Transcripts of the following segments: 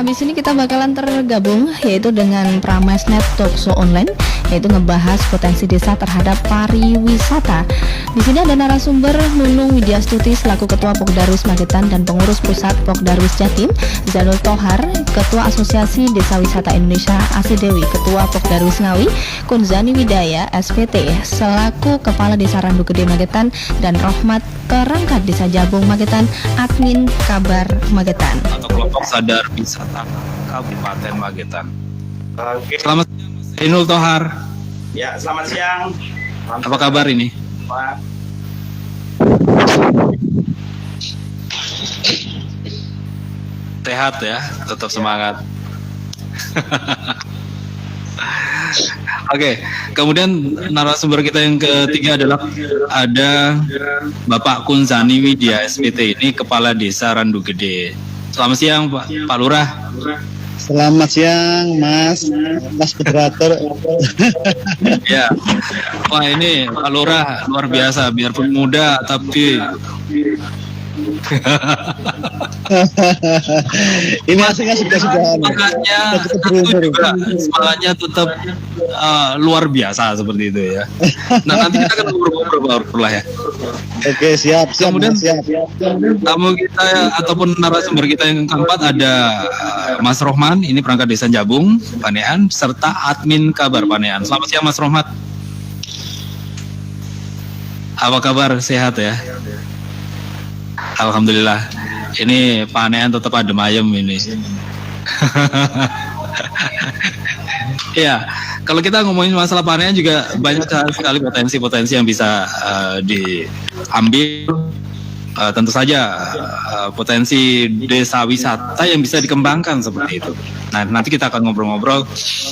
habis ini kita bakalan tergabung yaitu dengan Pramesnet Talkshow Online, yaitu ngebahas potensi desa terhadap pariwisata. Di sini ada narasumber Nunung Widyastuti selaku Ketua Pokdarwis Magetan dan Pengurus Pusat Pokdarwis Jatim, Zanul Tohar, Ketua Asosiasi Desa Wisata Indonesia ASIDEWI, Ketua Pokdarwis Ngawi, Kunzani Widaya SPT selaku Kepala Desa Randu Gede Magetan, dan Rohmat Perangkat Desa Jabung Magetan, Admin Kabar Magetan. Atau kelompok sadar wisata Kabupaten Magetan. Selamat siang, Mas Ainul Tohar. Ya, selamat siang. Apa kabar ini? Pak. Sehat ya, tetap semangat. Oke, kemudian narasumber kita yang ketiga adalah ada Bapak Kunzani Widya SPT, ini Kepala Desa Randu Gede. Selamat siang Pak Lurah. Selamat siang Mas Moderator. Ya, wah ini Pak Lurah luar biasa, biarpun muda tapi ini aslinya sudah semangatnya tetap luar biasa seperti itu ya. Nah, nanti kita akan ngobrol-ngobrol lah ya. Oke, siap. Kemudian siap. tamu kita ataupun narasumber kita yang keempat ada Mas Rohman, ini perangkat Desa Jabung Panean serta Admin Kabar Panean. Selamat siang Mas Rohmat. Apa kabar? Sehat ya? Alhamdulillah. Ini Panean tetap adem ayem ini. Ya, kalau kita ngomongin masalah Panean juga banyak sekali potensi-potensi yang bisa diambil. Tentu saja potensi desa wisata yang bisa dikembangkan seperti itu. Nah, nanti kita akan ngobrol-ngobrol.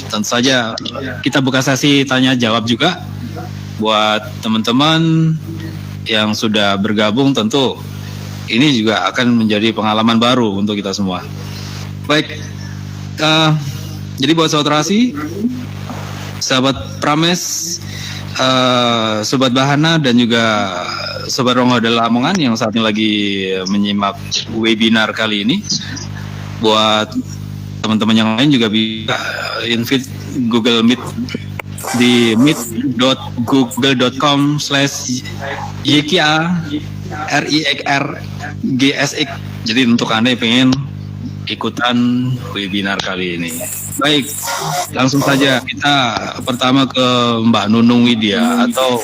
Tentu saja kita buka sesi tanya jawab juga buat teman-teman yang sudah bergabung. Tentu ini juga akan menjadi pengalaman baru untuk kita semua. Baik, jadi buat Sobat Terasi, sahabat Prames, Sobat Bahana, dan juga Sobat Rongo dan Lamongan yang saat ini lagi menyimak webinar kali ini, buat teman-teman yang lain juga bisa invite Google Meet di meet.google.com/YKA-RIXRGSX. Jadi untuk Anda yang pengen ikutan webinar kali ini. Baik, langsung saja kita pertama ke Mbak Nunung Widya atau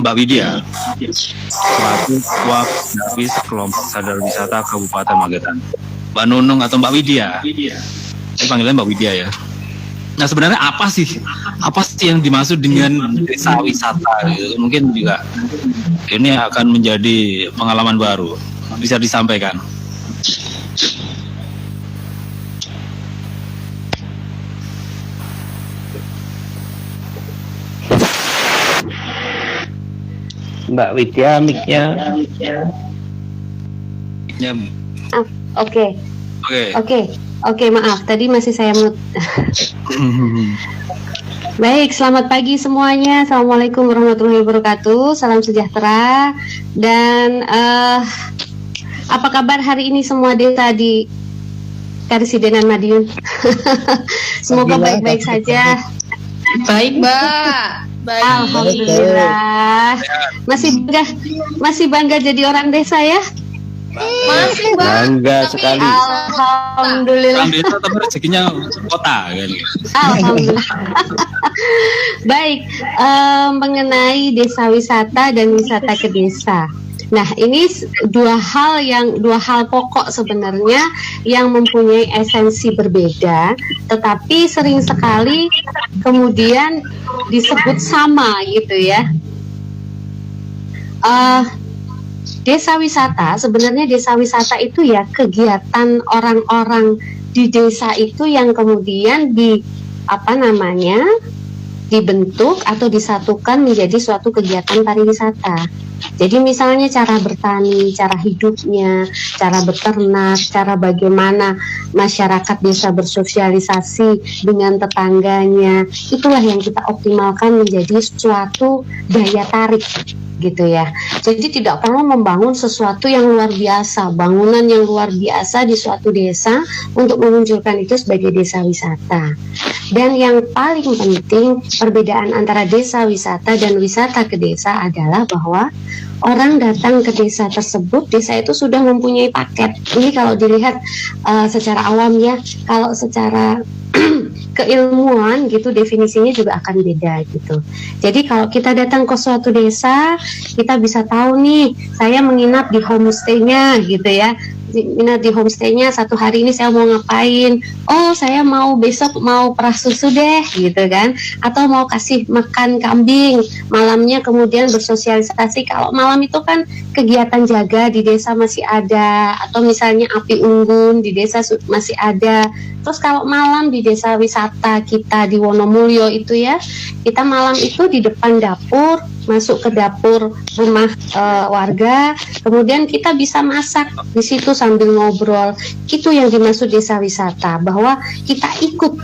Mbak Widya selaku Ketua Pokdarwis Kelompok Sadar Wisata Kabupaten Magetan. Mbak Nunung atau Mbak Widya? Saya panggilnya Mbak Widya ya. Nah, sebenarnya apa sih yang dimaksud dengan desa wisata gitu? Mungkin juga ini akan menjadi pengalaman baru, bisa disampaikan. Mbak Widya, mic-nya. Oke, maaf, tadi masih saya mute. Baik, selamat pagi semuanya. Assalamualaikum warahmatullahi wabarakatuh. Salam sejahtera. Dan apa kabar hari ini semua desa di Karisidenan Madiun? Semoga baik-baik saja. Baik, Mbak. Baik. Alhamdulillah. Masih bangga jadi orang desa ya? Masih, Mbak. Bangga sekali. Alhamdulillah. Orang desa tapi rezekinya kota kan. Alhamdulillah. Baik, mengenai desa wisata dan wisata ke desa. Nah, ini dua hal pokok sebenarnya yang mempunyai esensi berbeda, tetapi sering sekali kemudian disebut sama gitu ya. Desa wisata, sebenarnya desa wisata itu ya kegiatan orang-orang di desa itu yang kemudian dibentuk atau disatukan menjadi suatu kegiatan pariwisata. Jadi misalnya cara bertani, cara hidupnya, cara beternak, cara bagaimana masyarakat desa bersosialisasi dengan tetangganya, itulah yang kita optimalkan menjadi suatu daya tarik gitu ya. Jadi tidak perlu membangun sesuatu yang luar biasa, bangunan yang luar biasa di suatu desa untuk memunculkan itu sebagai desa wisata. Dan yang paling penting perbedaan antara desa wisata dan wisata ke desa adalah bahwa orang datang ke desa tersebut, desa itu sudah mempunyai paket. Ini kalau dilihat secara awam ya, kalau secara keilmuan gitu definisinya juga akan beda gitu. Jadi kalau kita datang ke suatu desa, kita bisa tahu nih, saya menginap di homestay-nya gitu ya. Minat di homestay-nya 1 hari ini saya mau ngapain? Oh, saya mau besok mau perah susu deh gitu kan, atau mau kasih makan kambing malamnya, kemudian bersosialisasi. Kalau malam itu kan kegiatan jaga di desa masih ada, atau misalnya api unggun di desa masih ada. Terus kalau malam di desa wisata kita di Wonomulyo itu ya, kita malam itu di depan dapur, masuk ke dapur rumah warga, kemudian kita bisa masak di situ sambil ngobrol. Itu yang dimaksud desa wisata, bahwa kita ikut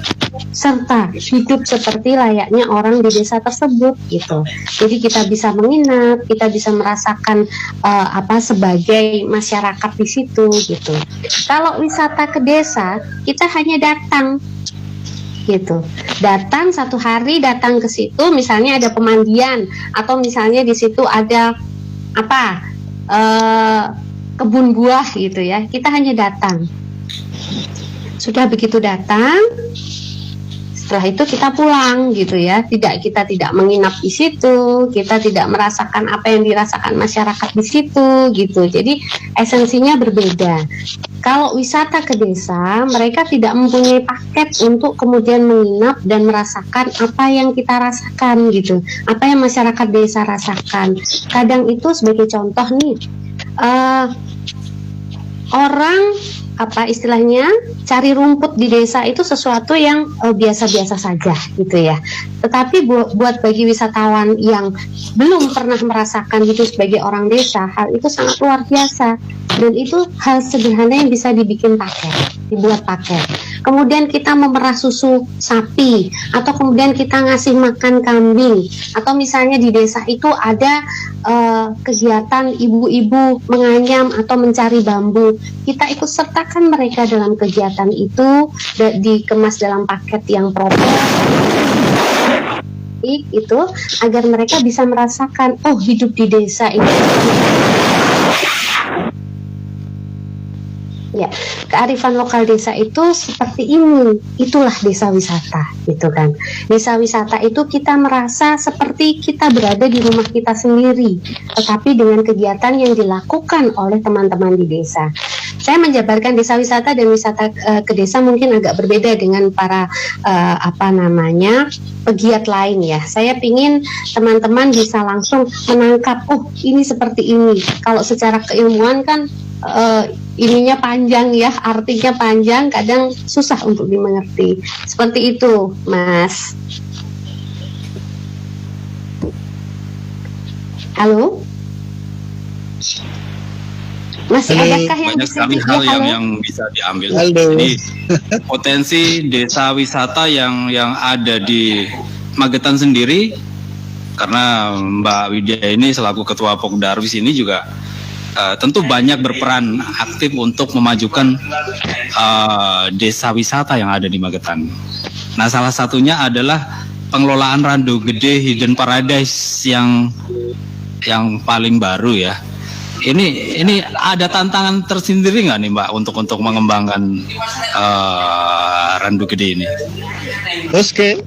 serta hidup seperti layaknya orang di desa tersebut gitu. Jadi kita bisa menginap, kita bisa merasakan sebagai masyarakat di situ gitu. Kalau wisata ke desa, kita hanya datang gitu, datang 1 hari, datang ke situ, misalnya ada pemandian, atau misalnya di situ ada kebun buah gitu ya, kita hanya datang. Sudah begitu datang, setelah itu kita pulang gitu ya, kita tidak menginap di situ, kita tidak merasakan apa yang dirasakan masyarakat di situ gitu. Jadi esensinya berbeda. Kalau wisata ke desa, mereka tidak mempunyai paket untuk kemudian menginap dan merasakan apa yang kita rasakan gitu, apa yang masyarakat desa rasakan. Kadang itu sebagai contoh nih, orang istilahnya cari rumput di desa itu sesuatu yang biasa-biasa saja gitu ya. Tetapi buat bagi wisatawan yang belum pernah merasakan itu sebagai orang desa, hal itu sangat luar biasa. Dan itu hal sederhana yang bisa dibuat paket. Kemudian kita memerah susu sapi, atau kemudian kita ngasih makan kambing, atau misalnya di desa itu ada kegiatan ibu-ibu menganyam atau mencari bambu. Kita ikut sertakan mereka dalam kegiatan itu, dikemas dalam paket yang proper itu, agar mereka bisa merasakan, oh, hidup di desa itu. Ya, kearifan lokal desa itu seperti ini, itulah desa wisata gitu kan. Desa wisata itu kita merasa seperti kita berada di rumah kita sendiri, tetapi dengan kegiatan yang dilakukan oleh teman-teman di desa. Saya menjabarkan desa wisata dan wisata ke desa mungkin agak berbeda dengan para pegiat lain ya. Saya pingin teman-teman bisa langsung menangkap, oh, ini seperti ini. Kalau secara keilmuan kan ininya panjang ya, artinya panjang, kadang susah untuk dimengerti. Seperti itu, Mas. Halo? Masih adakah yang banyak sekali hal yang bisa diambil. Jadi potensi desa wisata yang ada di Magetan sendiri, karena Mbak Widya ini selaku Ketua Pokdarwis ini juga tentu banyak berperan aktif untuk memajukan desa wisata yang ada di Magetan. Nah, salah satunya adalah pengelolaan Randu Gede Hidden Paradise yang paling baru ya. Ini ada tantangan tersendiri nggak nih Mbak untuk mengembangkan Randu Gede ini? Oke.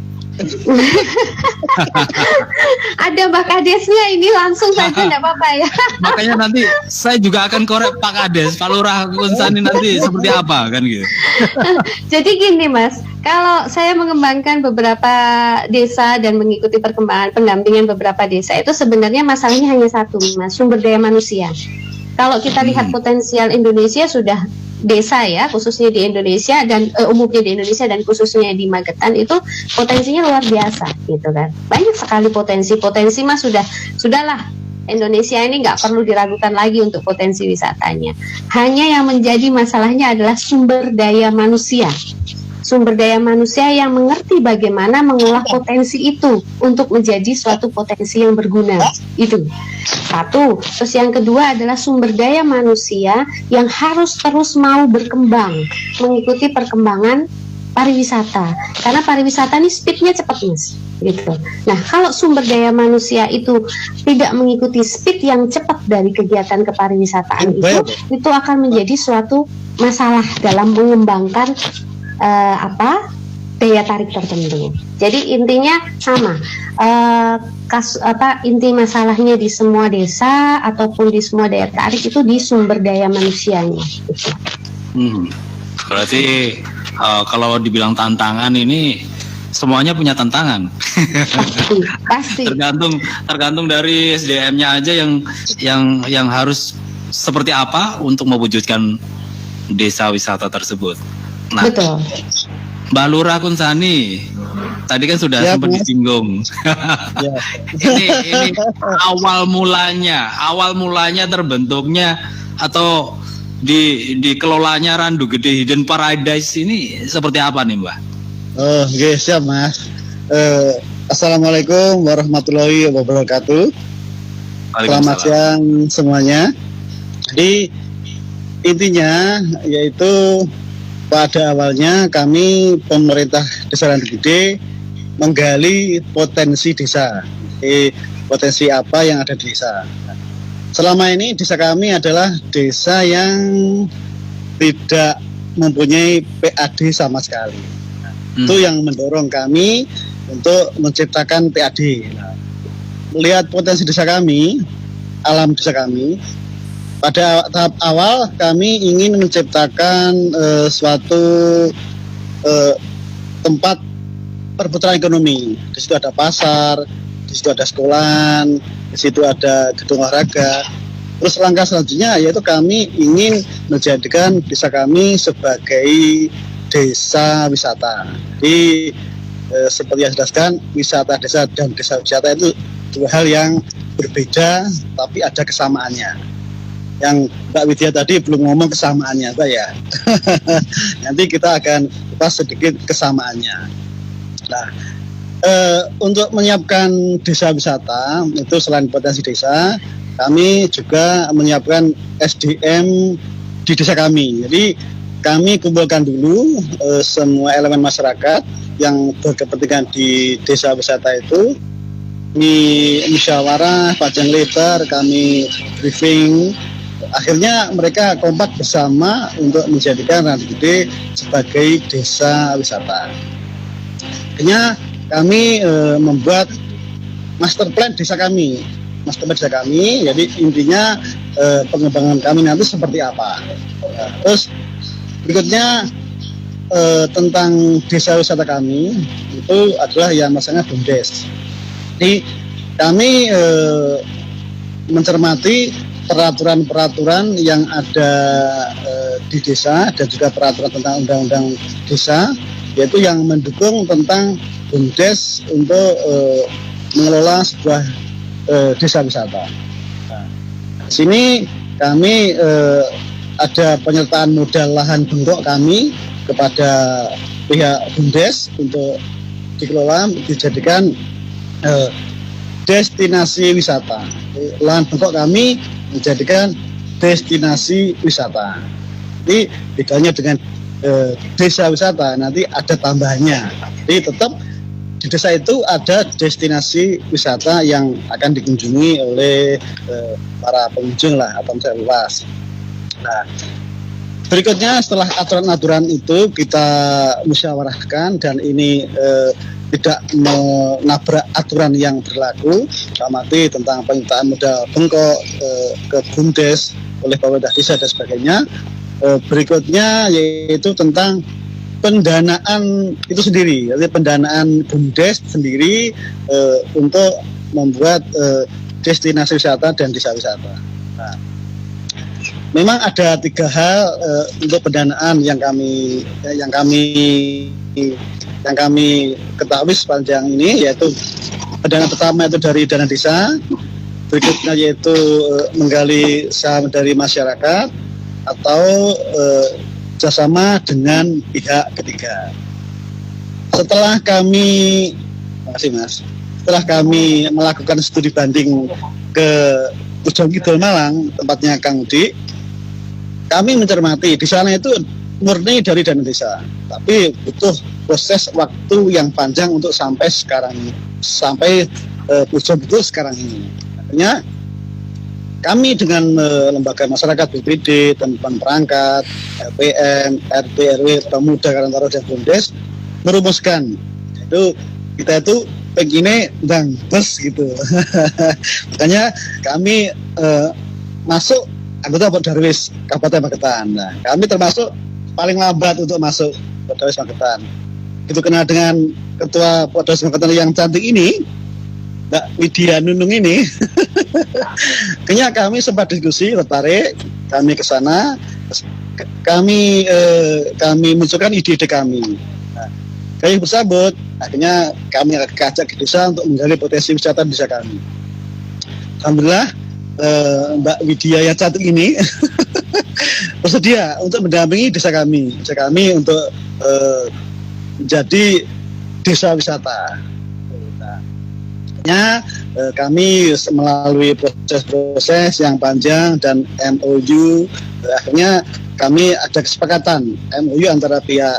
Ada Mbak Kadesnya, ini langsung saja tidak apa-apa ya. Makanya nanti saya juga akan korek Pak Kades, Pak Lurah Kunsani nanti seperti apa kan gitu. Jadi gini Mas, kalau saya mengembangkan beberapa desa dan mengikuti perkembangan pendampingan beberapa desa, itu sebenarnya masalahnya hanya satu Mas, sumber daya manusia. Kalau kita lihat potensial Indonesia sudah desa ya, khususnya di Indonesia dan umumnya di Indonesia dan khususnya di Magetan itu potensinya luar biasa gitu kan. Banyak sekali potensi Mas, sudahlah Indonesia ini nggak perlu diragukan lagi untuk potensi wisatanya. Hanya yang menjadi masalahnya adalah sumber daya manusia. Sumber daya manusia yang mengerti bagaimana mengolah potensi itu untuk menjadi suatu potensi yang berguna. Itu satu. Terus yang kedua adalah sumber daya manusia yang harus terus mau berkembang, mengikuti perkembangan pariwisata. Karena pariwisata ini speednya cepat, Mas. Gitu. Nah, kalau sumber daya manusia itu tidak mengikuti speed yang cepat dari kegiatan kepariwisataan itu akan menjadi suatu masalah dalam mengembangkan daya tarik tertentu. Jadi intinya sama. Inti masalahnya di semua desa ataupun di semua daya tarik itu di sumber daya manusianya. Gitu. Berarti kalau dibilang tantangan ini semuanya punya tantangan. Pasti. tergantung dari SDM-nya aja yang harus seperti apa untuk mewujudkan desa wisata tersebut. Nah, betul. Mbak Lurah Kunsani, tadi kan sudah sempat disinggung. Ini awal mulanya terbentuknya atau dikelolanya Randu Gede Hidden Paradise ini seperti apa nih, Mbak? Oke, siap Mas. Assalamualaikum warahmatullahi wabarakatuh. Selamat siang semuanya. Jadi intinya yaitu pada awalnya kami pemerintah Desa Randu Gede menggali potensi desa. Potensi apa yang ada di desa. Selama ini desa kami adalah desa yang tidak mempunyai PAD sama sekali. Itu yang mendorong kami untuk menciptakan PAD. Melihat potensi desa kami, alam desa kami, pada tahap awal kami ingin menciptakan suatu tempat perputaran ekonomi. Di situ ada pasar, di situ ada sekolahan, di situ ada gedung olahraga. Terus langkah selanjutnya yaitu kami ingin menjadikan desa kami sebagai desa wisata. Jadi seperti yang dijelaskan, wisata desa dan desa wisata itu dua hal yang berbeda tapi ada kesamaannya. Yang Mbak Widya tadi belum ngomong kesamaannya, Mbak ya. Nanti kita akan bahas sedikit kesamaannya. Nah, untuk menyiapkan desa wisata itu selain potensi desa, kami juga menyiapkan SDM di desa kami. Jadi kami kumpulkan dulu semua elemen masyarakat yang berkepentingan di desa wisata itu. Kami musyawarah, panjang lebar, kami briefing. Akhirnya mereka kompak bersama untuk menjadikan Randu Gede sebagai desa wisata. Akhirnya kami membuat master plan desa kami. Jadi intinya pengembangan kami nanti seperti apa. Terus berikutnya tentang desa wisata kami itu adalah yang maksudnya BUMDes. Jadi kami mencermati peraturan-peraturan yang ada di desa dan juga peraturan tentang undang-undang desa, yaitu yang mendukung tentang BUMDes untuk mengelola sebuah desa wisata. Nah, di sini kami ada penyertaan modal lahan bengkok kami kepada pihak BUMDes untuk dikelola dijadikan destinasi wisata. Lahan bengkok kami menjadikan destinasi wisata. Jadi bedanya dengan desa wisata nanti ada tambahannya. Jadi tetap di desa itu ada destinasi wisata yang akan dikunjungi oleh para pengunjung lah atau masyarakat luas. Nah, berikutnya setelah aturan-aturan itu kita musyawarahkan dan ini tidak menabrak aturan yang berlaku, amati tentang penyertaan modal bengkok ke BUMDes oleh pemerintah desa dan sebagainya. Berikutnya yaitu tentang pendanaan itu sendiri, jadi pendanaan BUMDes sendiri untuk membuat destinasi wisata dan desa wisata. Nah, memang ada 3 hal untuk pendanaan yang kami ketahui sepanjang ini, yaitu pendanaan pertama itu dari dana desa, berikutnya yaitu menggali saham dari masyarakat atau kerjasama dengan pihak ketiga. Setelah kami melakukan studi banding ke Ujung Kidul Malang, tempatnya Kang Udi, kami mencermati di sana itu murni dari dana desa, tapi butuh proses waktu yang panjang untuk sampai sekarang ini, sampai Ujung Kidul sekarang ini. Artinya kami dengan lembaga masyarakat BPD, teman-teman perangkat, LPM, RT, RW, Pemuda, Karantara, dan BUMDes merumuskan itu kita itu pengennya ndang bus gitu. Makanya kami masuk anggota Podarwis Kabupaten Magetan. Nah, kami termasuk paling lambat untuk masuk Podarwis Magetan. Itu kenal dengan ketua Podarwis Magetan yang cantik ini, Mbak Widya Nunung ini. Kayaknya kami sempat diskusi, tertarik, kami ke sana, kami munculkan ide-ide kami. Kami bersambut, akhirnya kami ajak ke desa untuk menggali potensi wisata di desa kami. Alhamdulillah Mbak Widya yang cantik ini bersedia untuk mendampingi desa kami untuk menjadi desa wisata. Nah, kami melalui proses-proses yang panjang dan MOU, akhirnya kami ada kesepakatan MOU antara pihak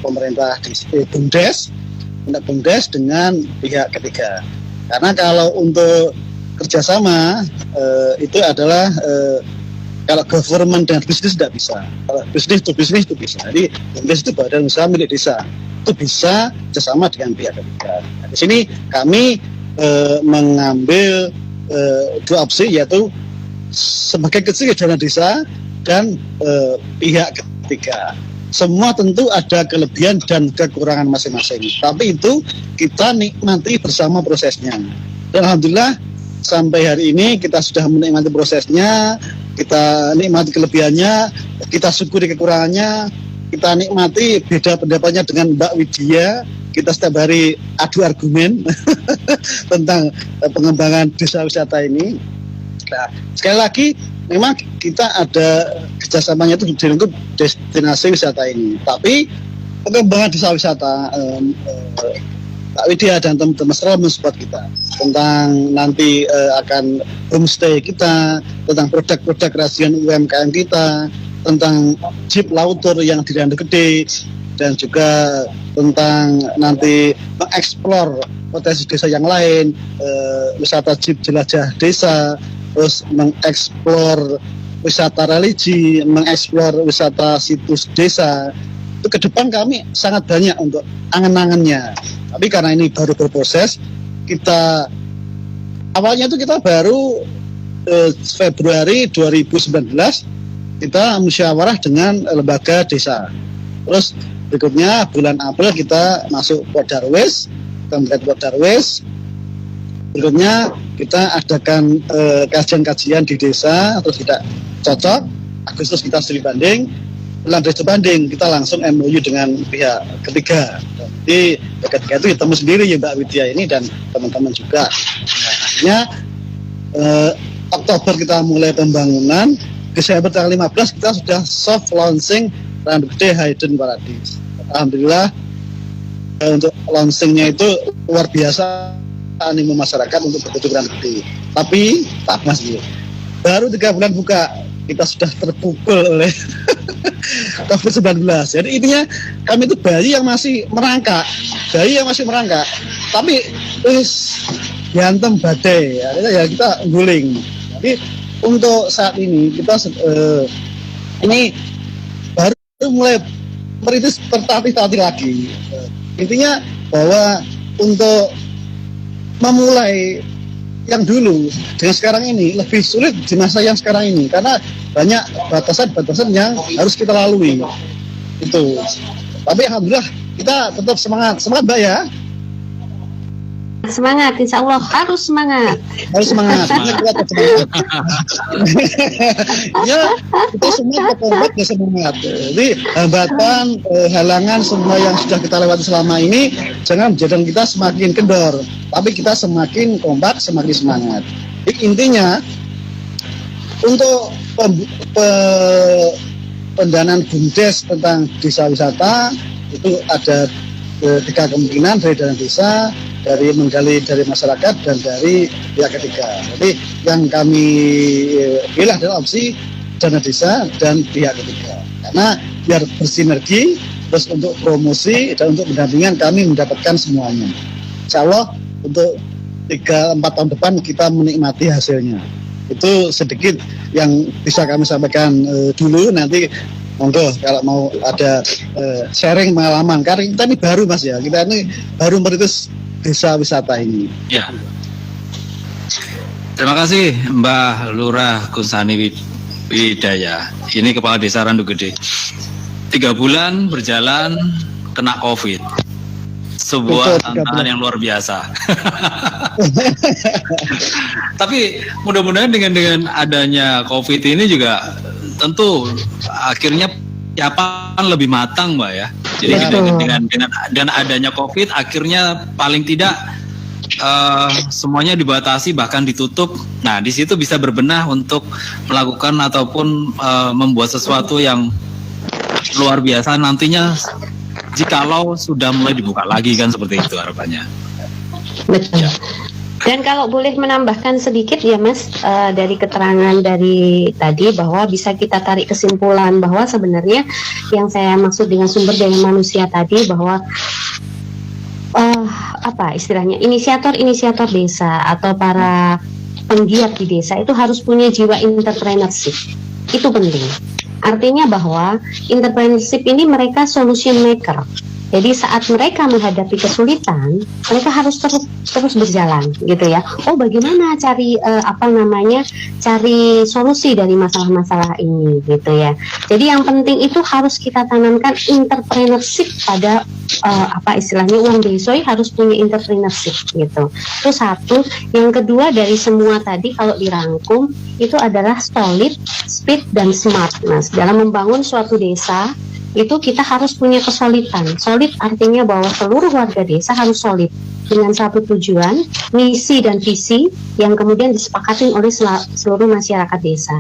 pemerintah BUMDes dengan pihak ketiga. Karena kalau untuk kerjasama itu adalah kalau government dan bisnis tidak bisa. Kalau bisnis to bisnis itu bisa. Jadi BUMDes itu badan usaha milik desa, itu bisa kerjasama dengan pihak ketiga. Nah, di sini kami mengambil dua opsi, yaitu sebagai kecil dana desa dan pihak ketiga. Semua tentu ada kelebihan dan kekurangan masing-masing, tapi itu kita nikmati bersama prosesnya. Dan alhamdulillah sampai hari ini kita sudah menikmati prosesnya, kita nikmati kelebihannya, kita syukuri kekurangannya, kita nikmati beda pendapatnya dengan Mbak Widya. Kita setiap hari adu argumen tentang pengembangan desa wisata ini. Nah, sekali lagi, memang kita ada kerjasamanya itu di lingkup destinasi wisata ini. Tapi pengembangan desa wisata, Pak Widya dan teman-teman selalu mensupport kita tentang nanti akan homestay kita, tentang produk-produk kerajinan UMKM kita, tentang jeep lautur yang di Randu Gede, dan juga tentang nanti mengeksplor potensi desa yang lain, wisata jeep jelajah desa, terus mengeksplor wisata religi, mengeksplor wisata situs desa. Itu ke depan kami sangat banyak untuk angan-angannya. Tapi karena ini baru berproses, kita awalnya itu kita baru Februari 2019 kita musyawarah dengan lembaga desa. Terus berikutnya bulan April kita masuk Podarwis, berikutnya kita adakan kajian-kajian di desa, terus tidak cocok, Agustus kita studi banding, bulan Desember banding kita langsung MOU dengan pihak ketiga. Jadi pihak ketiga itu ketemu sendiri ya Mbak Widya ini dan teman-teman juga. Nah, akhirnya Oktober kita mulai pembangunan, Desember tanggal 15 kita sudah soft launching Randu Gede Hidden Paradise. Alhamdulillah untuk launchingnya itu luar biasa animo masyarakat untuk berkunjung ke Randu Gede. Tapi tak masih baru 3 bulan buka kita sudah terpukul oleh COVID-19. Jadi intinya kami itu bayi yang masih merangkak, tapi diantem badai, ya kita guling. Jadi untuk saat ini kita ini baru mulai merintis tertatih-tatih lagi. Intinya bahwa untuk memulai yang dulu dengan sekarang ini lebih sulit di masa yang sekarang ini karena banyak batasan-batasan yang harus kita lalui. Itu. Tapi alhamdulillah kita tetap semangat Mbak ya. Semangat, insya Allah harus semangat. Harus semangat. Ya, kita semua kompak dan semangat. Jadi hambatan, halangan semua yang sudah kita lewati selama ini jangan menjadikan kita semakin kendor, tapi kita semakin kompak, semakin semangat. Intinya untuk pendanaan BUMDes tentang desa wisata itu ada 3 kemungkinan, dari dana desa, dari menggali dari masyarakat, dan dari pihak ketiga. Jadi yang kami pilih adalah opsi dana desa dan pihak ketiga, karena biar bersinergi, terus untuk promosi dan untuk pendampingan kami mendapatkan semuanya. Insya Allah untuk 3-4 tahun depan kita menikmati hasilnya. Itu sedikit yang bisa kami sampaikan dulu. Nanti monggo kalau mau ada sharing pengalaman, karena kita ini baru Mas ya, kita ini baru merintis desa wisata ini. Ya. Terima kasih Mbah Lurah Kusani Widaya. Ini Kepala Desa Randu Gede. 3 bulan berjalan kena COVID. Sebuah tantangan yang luar biasa. Tapi mudah-mudahan dengan adanya COVID ini juga tentu akhirnya persiapan lebih matang, Mbak ya. Jadi dengan adanya COVID akhirnya paling tidak semuanya dibatasi bahkan ditutup. Nah, di situ bisa berbenah untuk melakukan ataupun membuat sesuatu yang luar biasa nantinya jikalau sudah mulai dibuka lagi, kan seperti itu harapannya. Betul. Dan kalau boleh menambahkan sedikit ya Mas, dari keterangan dari tadi, bahwa bisa kita tarik kesimpulan bahwa sebenarnya yang saya maksud dengan sumber daya manusia tadi, bahwa apa istilahnya, inisiator desa atau para penggiat di desa itu harus punya jiwa entrepreneurship. Itu penting. Artinya bahwa entrepreneurship ini mereka solution maker. Jadi saat mereka menghadapi kesulitan, mereka harus terus berjalan, gitu ya. Oh, bagaimana cari cari solusi dari masalah-masalah ini, gitu ya. Jadi yang penting itu harus kita tanamkan entrepreneurship pada istilahnya uang desa harus punya entrepreneurship, gitu. Itu satu. Yang kedua, dari semua tadi kalau dirangkum itu adalah solid, speed, dan smart, Mas. Dalam membangun suatu desa itu kita harus punya kesolidan. Solid artinya bahwa seluruh warga desa harus solid dengan satu tujuan, misi dan visi yang kemudian disepakati oleh seluruh masyarakat desa.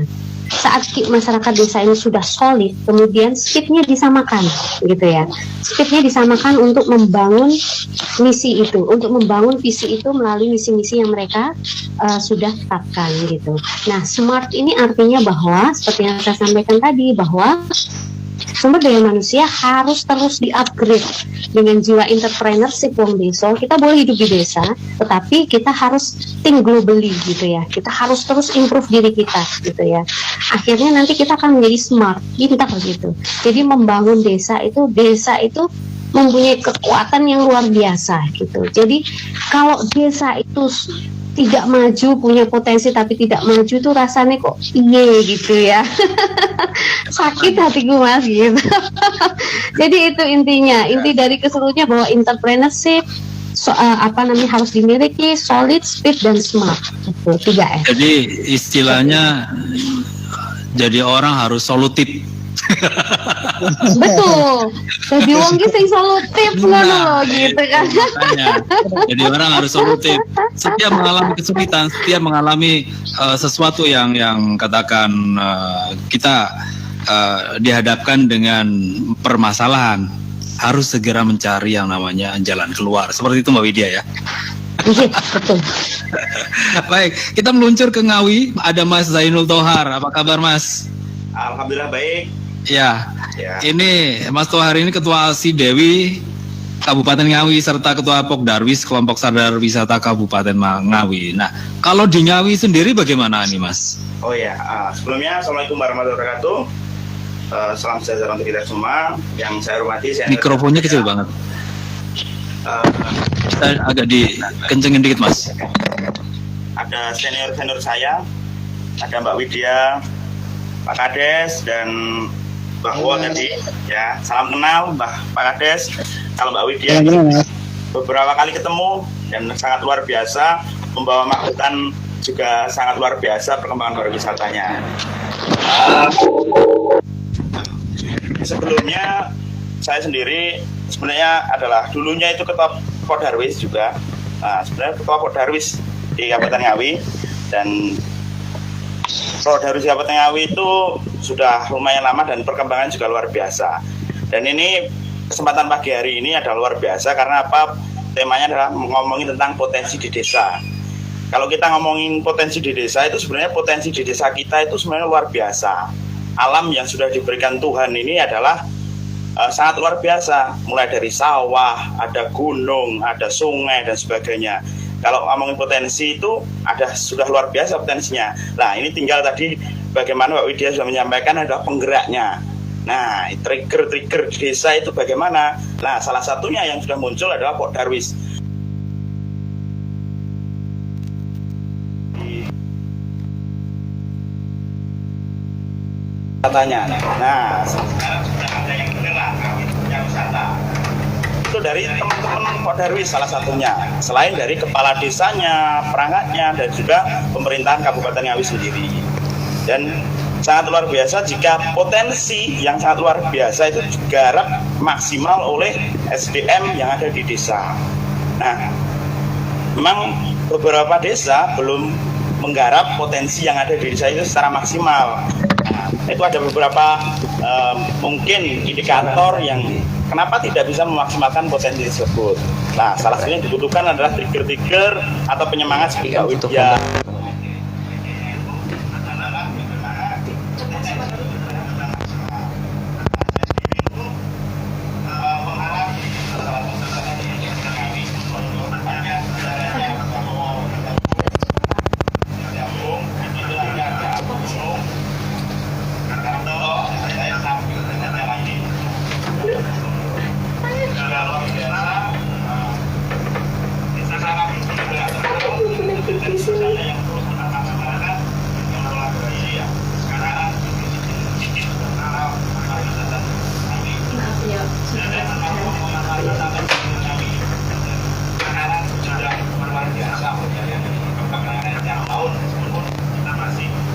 Saat masyarakat desa ini sudah solid, kemudian speednya disamakan, gitu ya. Speednya disamakan untuk membangun misi itu, untuk membangun visi itu melalui misi-misi yang mereka sudah tetapkan, gitu. Nah, smart ini artinya bahwa seperti yang saya sampaikan tadi, bahwa sumber daya manusia harus terus di-upgrade dengan jiwa entrepreneurship wong desa. Kita boleh hidup di desa, tetapi kita harus think globally, gitu ya. Kita harus terus improve diri kita, gitu ya. Akhirnya nanti kita akan menjadi smart, pintar gitu. Jadi membangun desa itu mempunyai kekuatan yang luar biasa, gitu. Jadi kalau desa itu tidak maju, punya potensi tapi tidak maju, tuh rasanya kok gitu ya. Sakit hatiku Mas, gitu. Jadi itu intinya, inti dari keseluruhannya bahwa entrepreneurship harus dimiliki solid, speed, dan smart. Itu 3S. Jadi istilahnya jadi orang harus solutif. Betul. Jadi wong ki sing solutif ngono loh, gitu kan. Jadi orang harus solutif. Setiap mengalami kesulitan, setiap mengalami sesuatu yang katakan kita dihadapkan dengan permasalahan, harus segera mencari yang namanya jalan keluar. Seperti itu Mbak Widya ya. Iya, betul. Baik, kita meluncur ke Ngawi. Ada Mas Zainul Tohar. Apa kabar Mas? Alhamdulillah baik. Ya. Ini Mas Tohar ini Ketua ASI Dewi Kabupaten Ngawi serta Ketua Pokdarwis Kelompok Sadar Wisata Kabupaten Ngawi. Nah, kalau di Ngawi sendiri bagaimana nih Mas? Oh ya, sebelumnya Assalamualaikum warahmatullahi wabarakatuh. Salam sejahtera untuk kita semua. Yang saya hormati, mikrofonnya kecil banget. Kita agak dikencengin dikit Mas. Ada senior saya, ada Mbak Widya, Pak Kades, dan bahwa tadi ya, salam kenal Pak Kades. Kalau Mbak Widya beberapa kali ketemu dan sangat luar biasa, membawa maklutan juga sangat luar biasa perkembangan pariwisatanya. Sebelumnya saya sendiri sebenarnya adalah dulunya itu Ketua Pokdarwis juga. Sebenarnya Ketua Pokdarwis di Kabupaten Ngawi, Dan Pro Darwis Kabupaten Ngawi itu sudah lumayan lama dan perkembangan juga luar biasa. Dan ini kesempatan pagi hari ini adalah luar biasa karena apa? Temanya adalah ngomongin tentang potensi di desa. Kalau kita ngomongin potensi di desa itu sebenarnya potensi di desa kita itu sebenarnya luar biasa. Alam yang sudah diberikan Tuhan ini adalah sangat luar biasa. Mulai dari sawah, ada gunung, ada sungai dan sebagainya. Kalau ngomongin potensi itu sudah luar biasa potensinya. Nah ini tinggal tadi bagaimana Pak Widya sudah menyampaikan adalah penggeraknya. Nah trigger desa itu bagaimana? Nah salah satunya yang sudah muncul adalah Pak Darwis. Katanya, nah sekarang sudah ada yang bergerak yang wisata. Itu dari teman-teman Pak Darwis salah satunya. Selain dari kepala desanya, perangkatnya, dan juga pemerintahan Kabupaten Ngawi sendiri. Dan sangat luar biasa jika potensi yang sangat luar biasa itu digarap maksimal oleh SDM yang ada di desa. Nah, memang beberapa desa belum menggarap potensi yang ada di desa itu secara maksimal. Nah, itu ada beberapa mungkin indikator yang kenapa tidak bisa memaksimalkan potensi tersebut. Nah, salah satunya yang dibutuhkan adalah trigger atau penyemangat seperti Pak Widya.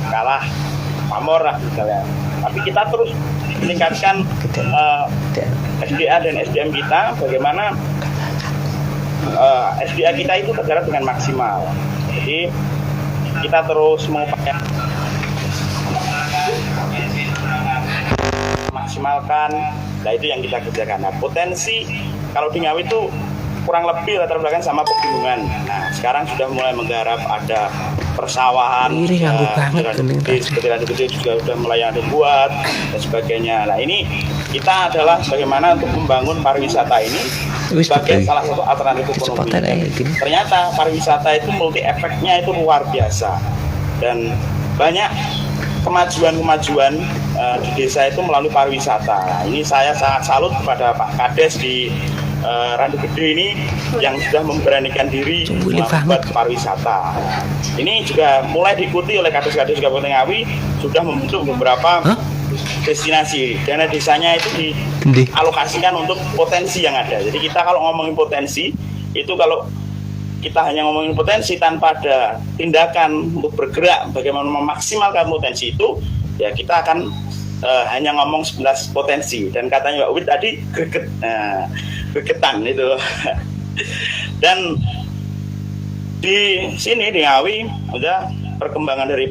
Kalah pamor lah misalnya. Tapi kita terus meningkatkan SDA dan SDM kita, bagaimana SDA kita itu tergarap dengan maksimal. Jadi kita terus mengupayakan maksimalkan. Nah itu yang kita kerjakan. Nah potensi kalau di Ngawi itu kurang lebih latar belakang sama pegunungan. Nah sekarang sudah mulai menggarap ada persawahan, seperti Radu Gede juga sudah mulai ada buat dan sebagainya. Nah ini kita adalah bagaimana untuk membangun pariwisata ini sebagai salah satu alternatif ekonomi. Ternyata pariwisata itu multi efeknya itu luar biasa dan banyak kemajuan di desa itu melalui pariwisata. Nah, ini saya sangat salut kepada Pak Kades di Radu Gede ini yang sudah memberanikan diri membuat pariwisata. Ini juga mulai diikuti oleh Kades-Kades Kabupaten Ngawi, sudah membentuk beberapa destinasi. Dana desanya itu dialokasikan untuk potensi yang ada. Jadi kita kalau ngomongin potensi itu, kalau kita hanya ngomongin potensi tanpa ada tindakan untuk bergerak bagaimana memaksimalkan potensi itu, ya kita akan hanya ngomong 11 potensi. Dan katanya Mbak Wid tadi gregetan itu. Dan di sini di Ngawi udah perkembangan dari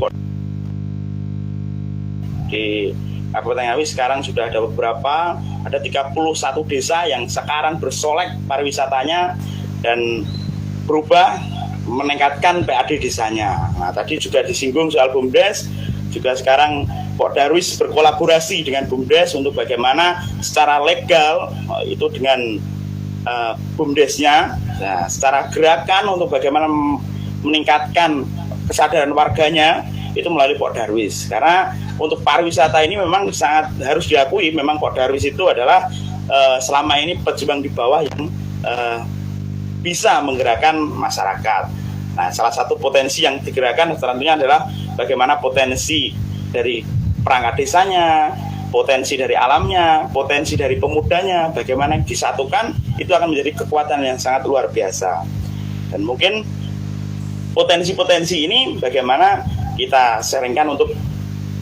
di Kabupaten Ngawi sekarang sudah ada beberapa, ada 31 desa yang sekarang bersolek pariwisatanya dan berubah meningkatkan PAD desanya. Nah tadi juga disinggung soal BUMDes, juga sekarang Pak Darwis berkolaborasi dengan BUMDes untuk bagaimana secara legal itu dengan BUMDesnya, nah, secara gerakan untuk bagaimana meningkatkan kesadaran warganya itu melalui Pak Darwis. Karena untuk pariwisata ini memang sangat harus diakui, memang Pak Darwis itu adalah selama ini pejuang di bawah yang bisa menggerakkan masyarakat. Nah, salah satu potensi yang digerakkan tentunya adalah bagaimana potensi dari perangkat desanya, potensi dari alamnya, potensi dari pemudanya, bagaimana disatukan, itu akan menjadi kekuatan yang sangat luar biasa. Dan mungkin potensi-potensi ini bagaimana kita sharingkan untuk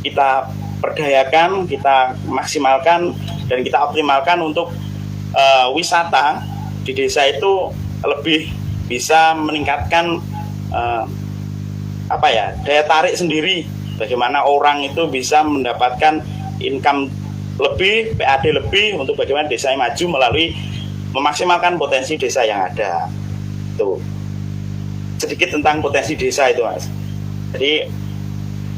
kita perdayakan, kita maksimalkan, dan kita optimalkan untuk wisata di desa itu lebih bisa meningkatkan daya tarik sendiri, bagaimana orang itu bisa mendapatkan income lebih, PAD lebih, untuk bagaimana desa yang maju melalui memaksimalkan potensi desa yang ada. Tuh sedikit tentang potensi desa itu, Mas. Jadi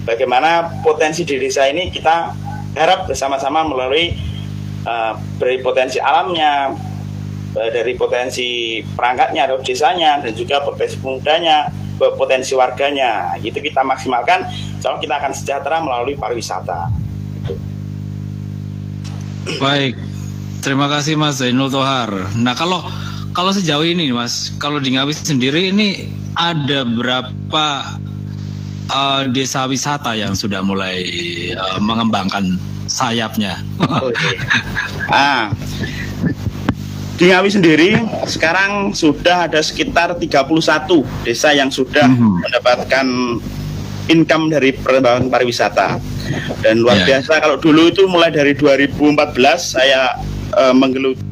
bagaimana potensi di desa ini kita garap bersama-sama melalui dari potensi alamnya, dari potensi perangkatnya atau desanya, dan juga potensi pemudanya, potensi warganya. Itu kita maksimalkan, soalnya kita akan sejahtera melalui pariwisata. Baik, terima kasih Mas Zainul Tohar. Nah, kalau sejauh ini Mas, kalau di Ngawi sendiri ini ada berapa desa wisata yang sudah mulai mengembangkan sayapnya? Di Ngawi sendiri sekarang sudah ada sekitar 31 desa yang sudah mendapatkan income dari pengembangan pariwisata. Dan luar biasa, kalau dulu itu mulai dari 2014 saya menggeluti,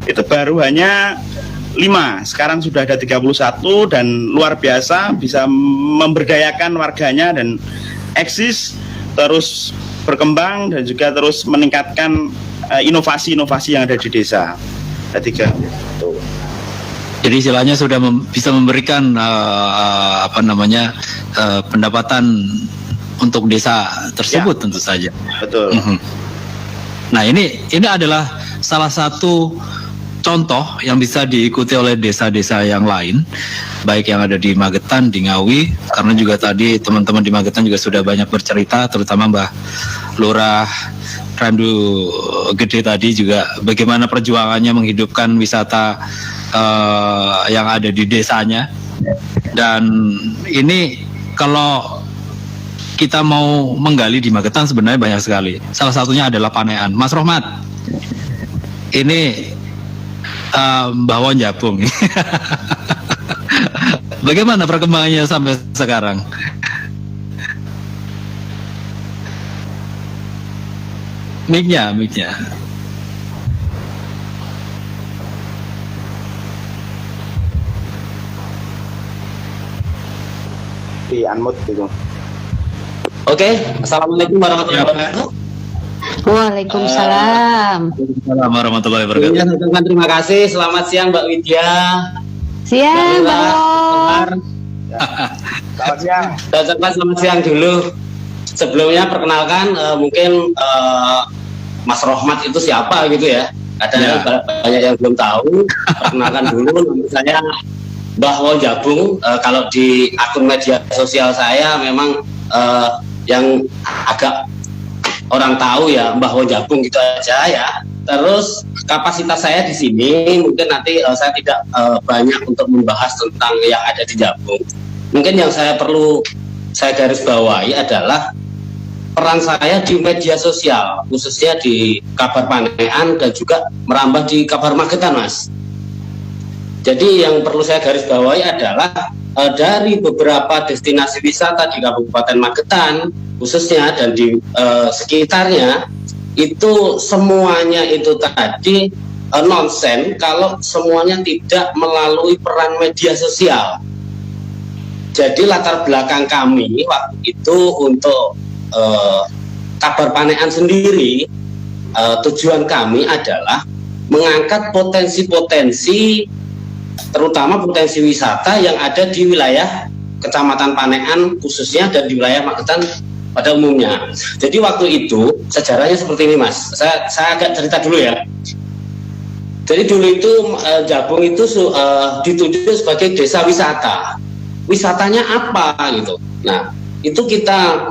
itu baru hanya 5, sekarang sudah ada 31, dan luar biasa bisa memberdayakan warganya dan eksis terus berkembang dan juga terus meningkatkan inovasi-inovasi yang ada di desa. Ada 3. Jadi istilahnya sudah bisa memberikan pendapatan untuk desa tersebut, tentu saja. Betul. Nah, ini adalah salah satu contoh yang bisa diikuti oleh desa-desa yang lain, baik yang ada di Magetan, di Ngawi, karena juga tadi teman-teman di Magetan juga sudah banyak bercerita, terutama Mbah Lurah Randu Gede tadi juga bagaimana perjuangannya menghidupkan wisata yang ada di desanya. Dan ini kalau kita mau menggali di Magetan sebenarnya banyak sekali. Salah satunya adalah panean. Mas Rohmat, ini Mbah Won Jabung. Bagaimana perkembangannya sampai sekarang? Mic-nya. Di unmute gitu. Oke, assalamualaikum warahmatullahi wabarakatuh. Waalaikumsalam. Assalamualaikum warahmatullahi wabarakatuh. Ya, terima kasih. Selamat siang Mbak Widya. Siang, Bang. Selamat siang. Selamat siang dulu. Sebelumnya perkenalkan mungkin Mas Rohmat itu siapa gitu ya. Ada banyak yang belum tahu. Perkenalkan dulu, nama saya Mbah Won Jabung. Kalau di akun media sosial saya memang yang agak orang tahu ya Mbah Won Jabung gitu aja ya. Terus kapasitas saya di sini mungkin nanti saya tidak banyak untuk membahas tentang yang ada di Jabung. Mungkin yang perlu saya garis bawahi adalah peran saya di media sosial, khususnya di Kabar Panean dan juga merambah di Kabar Magetan, Mas. Jadi yang perlu saya garis bawahi adalah dari beberapa destinasi wisata di Kabupaten Magetan khususnya dan di sekitarnya, itu semuanya itu tadi nonsen kalau semuanya tidak melalui peran media sosial. Jadi latar belakang kami waktu itu untuk Kabar Panean sendiri, tujuan kami adalah mengangkat potensi-potensi, terutama potensi wisata yang ada di wilayah Kecamatan Panean khususnya dan di wilayah Magetan pada umumnya. Jadi waktu itu sejarahnya seperti ini, Mas. Saya agak cerita dulu ya. Jadi dulu itu Jabung itu ditunjuk sebagai desa wisata. Wisatanya apa gitu. Nah, itu kita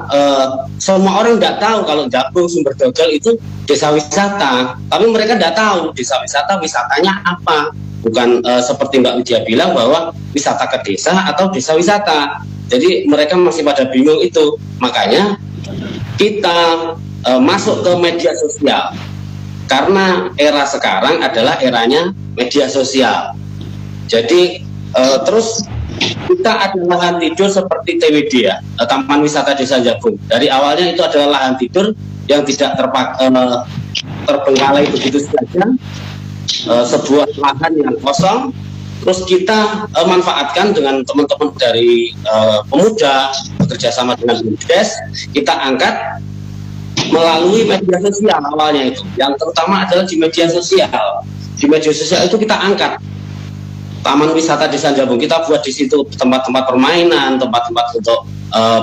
semua orang tidak tahu kalau Jabung Sumber Dodol itu desa wisata. Tapi mereka tidak tahu desa wisata wisatanya apa. Bukan seperti Mbak Widya bilang bahwa wisata ke desa atau desa wisata. Jadi mereka masih pada bingung itu. Makanya kita masuk ke media sosial. Karena era sekarang adalah eranya media sosial. Jadi terus kita ada lahan tidur seperti TWD ya, Taman Wisata Desa Jabung. Dari awalnya itu adalah lahan tidur yang tidak terbengkalai begitu saja, sebuah lahan yang kosong. Terus kita manfaatkan dengan teman-teman dari pemuda bekerja sama dengan BUMDes, kita angkat melalui media sosial awalnya itu. Yang terutama adalah di media sosial. Di media sosial itu kita angkat Taman Wisata Desa Jabung. Kita buat di situ tempat-tempat permainan, tempat-tempat untuk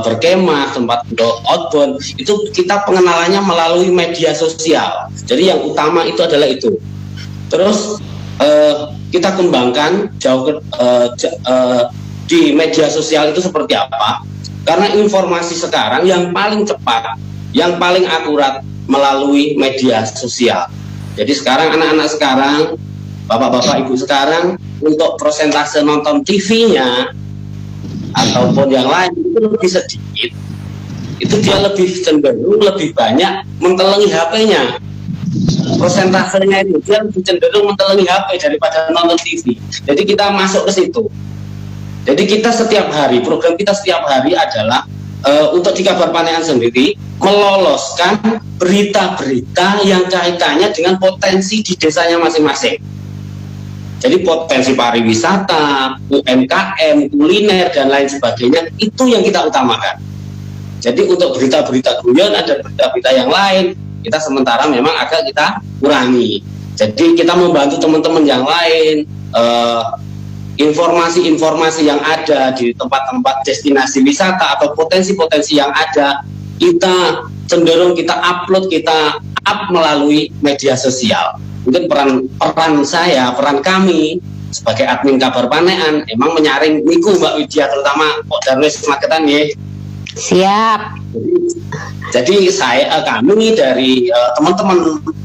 berkemah, tempat untuk outbound. Itu kita pengenalannya melalui media sosial. Jadi yang utama itu adalah itu. Terus kita kembangkan di media sosial itu seperti apa? Karena informasi sekarang yang paling cepat, yang paling akurat melalui media sosial. Jadi sekarang anak-anak sekarang, bapak-bapak ibu sekarang, untuk persentase nonton TV-nya ataupun yang lain itu lebih sedikit. Itu dia lebih cenderung lebih banyak mentelengi HP-nya. Persentasenya itu dia lebih cenderung mentelengi HP daripada nonton TV. Jadi kita masuk ke situ. Jadi kita setiap hari, program kita setiap hari adalah untuk di Kabar Panean sendiri meloloskan berita-berita yang kaitannya dengan potensi di desanya masing-masing. Jadi potensi pariwisata, UMKM, kuliner dan lain sebagainya itu yang kita utamakan. Jadi untuk berita-berita guyon dan berita-berita yang lain kita sementara memang agak kita kurangi. Jadi kita membantu teman-teman yang lain, informasi-informasi yang ada di tempat-tempat destinasi wisata atau potensi-potensi yang ada, kita cenderung kita upload, kita up melalui media sosial. Mungkin peran kami sebagai admin Kabar Panean emang menyaring niku Mbak Widya, terutama Darwis Magetan ya. Siap. Jadi kami dari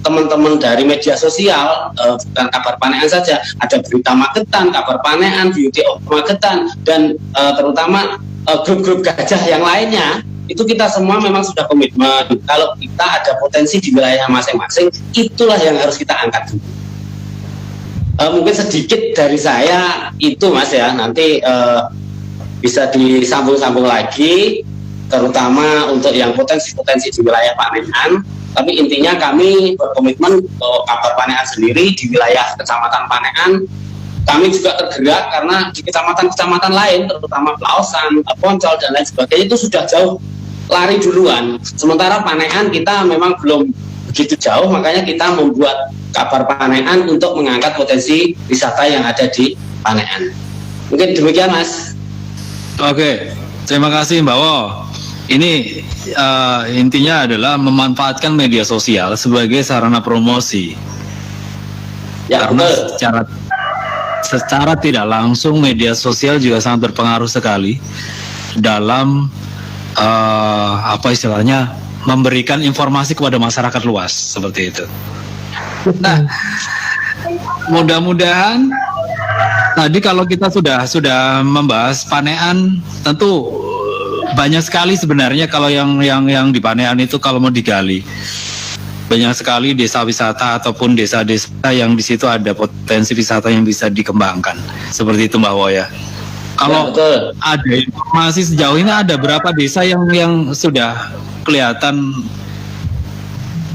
teman-teman dari media sosial, bukan Kabar Panean saja, ada Berita Magetan, Kabar Panean, Beauty of Magetan, dan terutama grup-grup gajah yang lainnya. Itu kita semua memang sudah komitmen kalau kita ada potensi di wilayah masing-masing, itulah yang harus kita angkat dulu. Mungkin sedikit dari saya itu Mas ya, nanti bisa disambung-sambung lagi, terutama untuk yang potensi-potensi di wilayah Panean. Tapi intinya kami berkomitmen untuk Kabar Panean sendiri di wilayah Kecamatan Panean. Kami juga tergerak karena di kecamatan-kecamatan lain, terutama Plaosan, Poncol dan lain sebagainya itu sudah jauh lari duluan. Sementara Panean kita memang belum begitu jauh, makanya kita membuat Kabar Panean untuk mengangkat potensi wisata yang ada di Panean. Mungkin demikian Mas. Oke, terima kasih Mbak Wo. Ini intinya adalah memanfaatkan media sosial sebagai sarana promosi. Ya, karena secara tidak langsung media sosial juga sangat berpengaruh sekali dalam apa istilahnya memberikan informasi kepada masyarakat luas seperti itu. Nah, mudah-mudahan tadi kalau kita sudah membahas Panean, tentu banyak sekali sebenarnya kalau yang di Panean itu kalau mau digali. Banyak sekali desa wisata ataupun desa-desa yang di situ ada potensi wisata yang bisa dikembangkan. Seperti itu Mbak Woya. Kalau ya, ada informasi sejauh ini ada berapa desa yang sudah kelihatan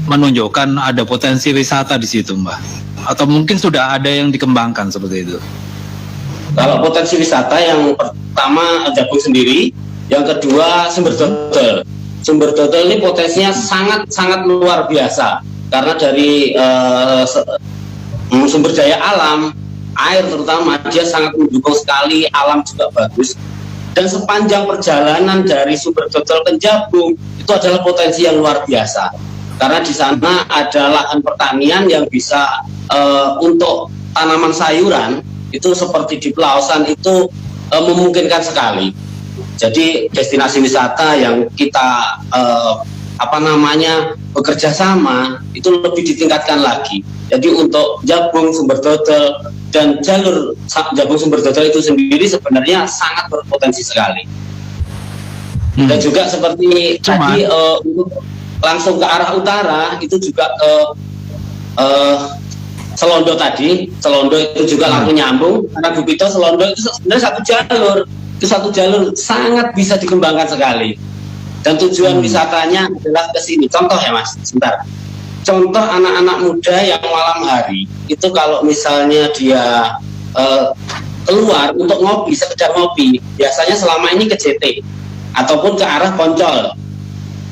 menunjukkan ada potensi wisata di situ Mbak? Atau mungkin sudah ada yang dikembangkan seperti itu? Kalau potensi wisata yang pertama Jabung sendiri, yang kedua Sumber Dodol. Sumber Dodol ini potensinya sangat luar biasa karena dari sumber daya alam, air terutama dia sangat mendukung sekali, alam juga bagus. Dan sepanjang perjalanan dari Sumber Dodol ke Jabung itu adalah potensi yang luar biasa karena di sana ada lahan pertanian yang bisa untuk tanaman sayuran itu seperti di Plaosan itu memungkinkan sekali. Jadi destinasi wisata yang kita bekerja sama itu lebih ditingkatkan lagi. Jadi untuk Jabung, Sumber Dodol dan jalur Jabung Sumber Dodol itu sendiri sebenarnya sangat berpotensi sekali. Dan juga seperti tadi langsung ke arah utara itu juga ke Selondo tadi, Selondo itu juga langsung nyambung karena Bupito Selondo itu sebenarnya satu jalur sangat bisa dikembangkan sekali. Dan tujuan wisatanya adalah ke sini. Contoh ya Mas, sebentar. Contoh anak-anak muda yang malam hari itu kalau misalnya dia keluar untuk ngopi, sekedar ngopi, biasanya selama ini ke JT ataupun ke arah Poncol.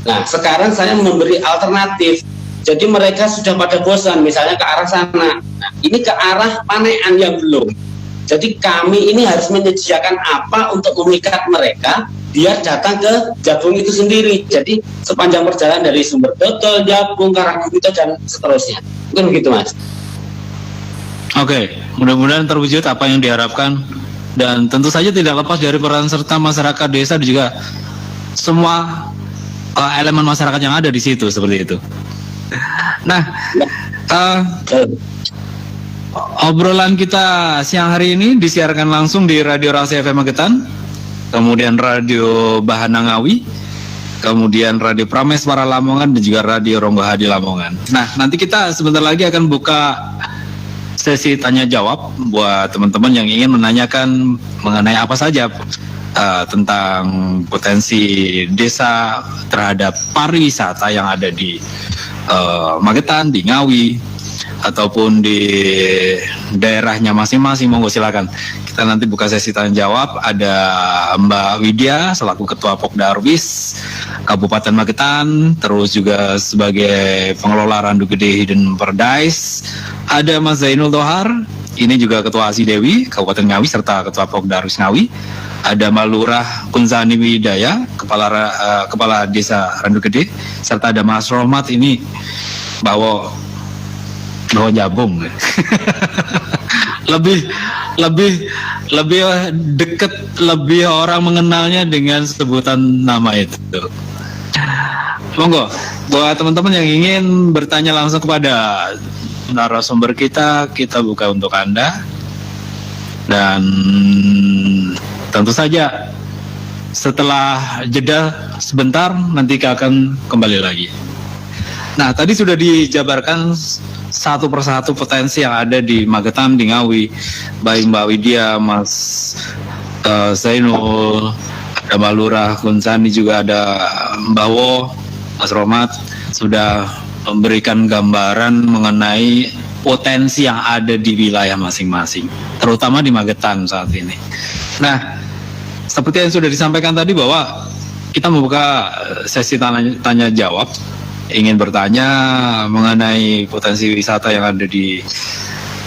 Nah, sekarang saya memberi alternatif. Jadi mereka sudah pada bosan, misalnya ke arah sana. Nah, ini ke arah Panean yang belum. Jadi kami ini harus menyediakan apa untuk memikat mereka biar datang ke Jabung itu sendiri. Jadi sepanjang perjalanan dari Sumber Dodol, Jabung, Karangguto dan seterusnya. Mungkin begitu, Mas. Oke, mudah-mudahan terwujud apa yang diharapkan, dan tentu saja tidak lepas dari peran serta masyarakat desa dan juga semua elemen masyarakat yang ada di situ, seperti itu. Nah, obrolan kita siang hari ini disiarkan langsung di Radio Rasi FM Magetan, kemudian Radio Bahana Ngawi, kemudian Radio Prameswara Lamongan, dan juga Radio Ronggohadi Lamongan. Nah, nanti kita sebentar lagi akan buka sesi tanya jawab buat teman-teman yang ingin menanyakan mengenai apa saja tentang potensi desa terhadap pariwisata yang ada di Magetan, di Ngawi, ataupun di daerahnya masing-masing. Monggo silakan. Kita nanti buka sesi tanya jawab. Ada Mbak Widya selaku Ketua Pokda Arwis Kabupaten Magetan, terus juga sebagai pengelola Randu Gede Hidden Paradise. Ada Mas Zainul Tohar, ini juga Ketua Asidewi Kabupaten Ngawi serta Ketua Pokda Arwis Ngawi. Ada Mbak Lurah Kunzani Widaya, Kepala Desa Randu Gede, serta ada Mas Rohmat, ini bawa Jabung. lebih dekat, lebih orang mengenalnya dengan sebutan nama itu. Monggo, buat teman-teman yang ingin bertanya langsung kepada narasumber kita buka untuk Anda. Dan tentu saja setelah jeda sebentar nanti akan kembali lagi. Nah, tadi sudah dijabarkan satu persatu potensi yang ada di Magetan, di Ngawi, baik Mbak Widya, Mas Zainul, ada Mbak Lurah Kunzani, juga ada Mbak Wo, Mas Rohmat, sudah memberikan gambaran mengenai potensi yang ada di wilayah masing-masing, terutama di Magetan saat ini. Nah, seperti yang sudah disampaikan tadi bahwa kita membuka sesi tanya jawab. Ingin bertanya mengenai potensi wisata yang ada di